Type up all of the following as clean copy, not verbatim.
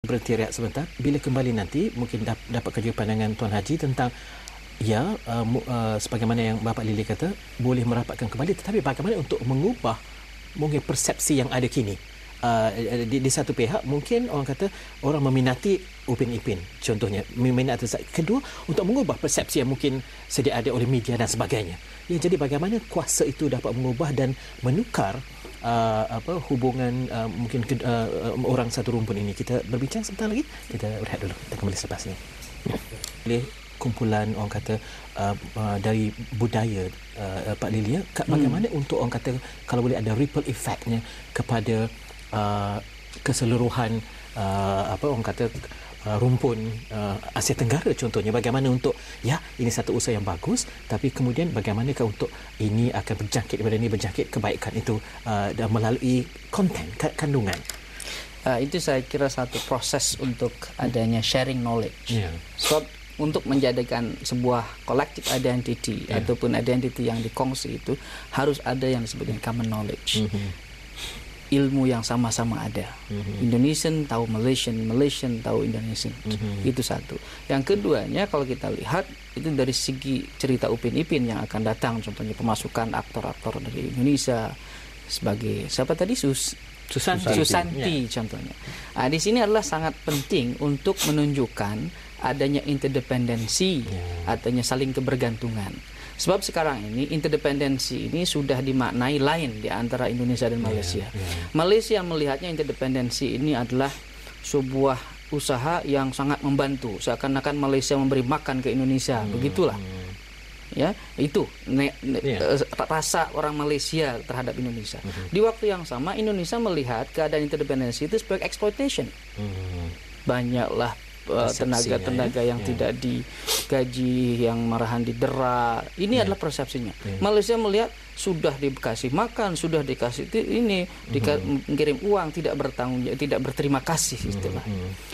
Berhenti rehat sebentar. Bila kembali nanti, mungkin dapat kerja pandangan Tuan Haji tentang sebagaimana yang Bapa Lily kata, boleh merapatkan kembali, tetapi bagaimana untuk mengubah mungkin persepsi yang ada kini. Di satu pihak mungkin orang kata orang meminati Upin Ipin, contohnya meminati. Kedua, untuk mengubah persepsi yang mungkin sedia ada oleh media dan sebagainya. Ya, jadi bagaimana kuasa itu dapat mengubah dan menukar hubungan mungkin orang satu rumpun ini. Kita berbincang sebentar lagi. Kita rehat dulu. Kita kembali selepas ini. Boleh kumpulan orang kata dari budaya Pak Lilia, bagaimana untuk orang kata kalau boleh ada ripple effect-nya kepada keseluruhan orang kata rumpun Asia Tenggara contohnya, bagaimana untuk ini satu usaha yang bagus, tapi kemudian bagaimanakah untuk ini akan berjangkit daripada ini, berjangkit kebaikan itu dan melalui konten kandungan. Itu saya kira satu proses untuk adanya sharing knowledge. Sebab untuk menjadikan sebuah collective identity ataupun identity yang dikongsi itu harus ada yang disebut dengan common knowledge. Ilmu yang sama-sama ada. Indonesian tahu Malaysian, Malaysian tahu Indonesian. Itu satu. Yang keduanya kalau kita lihat itu dari segi cerita Upin Ipin yang akan datang, contohnya pemasukan aktor-aktor dari Indonesia sebagai siapa tadi, Susanti contohnya. Di sini adalah sangat penting untuk menunjukkan adanya interdependensi, adanya saling kebergantungan. Sebab sekarang ini interdependensi ini sudah dimaknai lain di antara Indonesia dan Malaysia. Malaysia melihatnya interdependensi ini adalah sebuah usaha yang sangat membantu, seakan-akan Malaysia memberi makan ke Indonesia, begitulah. Ya, itu rasa orang Malaysia terhadap Indonesia. Di waktu yang sama Indonesia melihat keadaan interdependensi itu sebagai exploitation. Banyaklah tenaga-tenaga yang tidak digaji, yang marahan didera. Ini adalah persepsinya. Malaysia melihat sudah dikasih makan, sudah dikasih ini, mengirim uang, tidak berterima kasih istilah.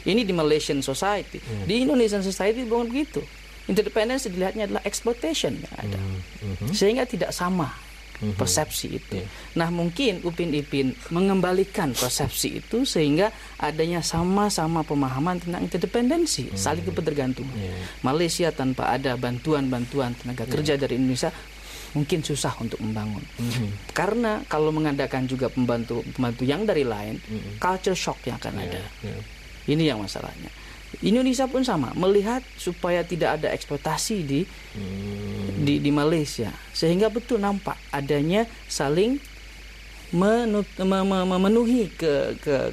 Ini di Malaysian society. Di Indonesian society bukan begitu. Interdependensi dilihatnya adalah exploitation yang ada. Sehingga tidak sama persepsi itu. Nah, mungkin Upin Ipin mengembalikan persepsi itu sehingga adanya sama-sama pemahaman tentang interdependensi, saling ketergantungan. Malaysia tanpa ada bantuan-bantuan tenaga kerja dari Indonesia mungkin susah untuk membangun. Karena kalau mengadakan juga pembantu yang dari lain, culture shock yang akan ada. Ini yang masalahnya. Indonesia pun sama, melihat supaya tidak ada eksploitasi di Malaysia, sehingga betul nampak adanya saling memenuhi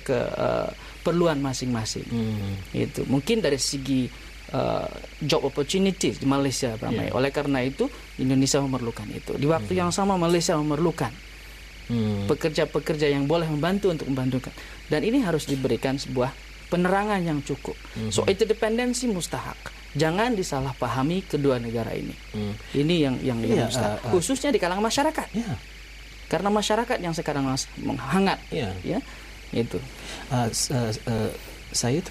keperluan masing-masing. Itu mungkin dari segi job opportunities di Malaysia ramai. Oleh karena itu Indonesia memerlukan itu. Di waktu yang sama Malaysia memerlukan pekerja-pekerja yang boleh membantu untuk membantukan. Dan ini harus diberikan sebuah penerangan yang cukup. So interdependensi mustahak. Jangan disalahpahami kedua negara ini. Ini yang mustahak. Khususnya di kalangan masyarakat. Karena masyarakat yang sekarang menghangat. Itu. Saya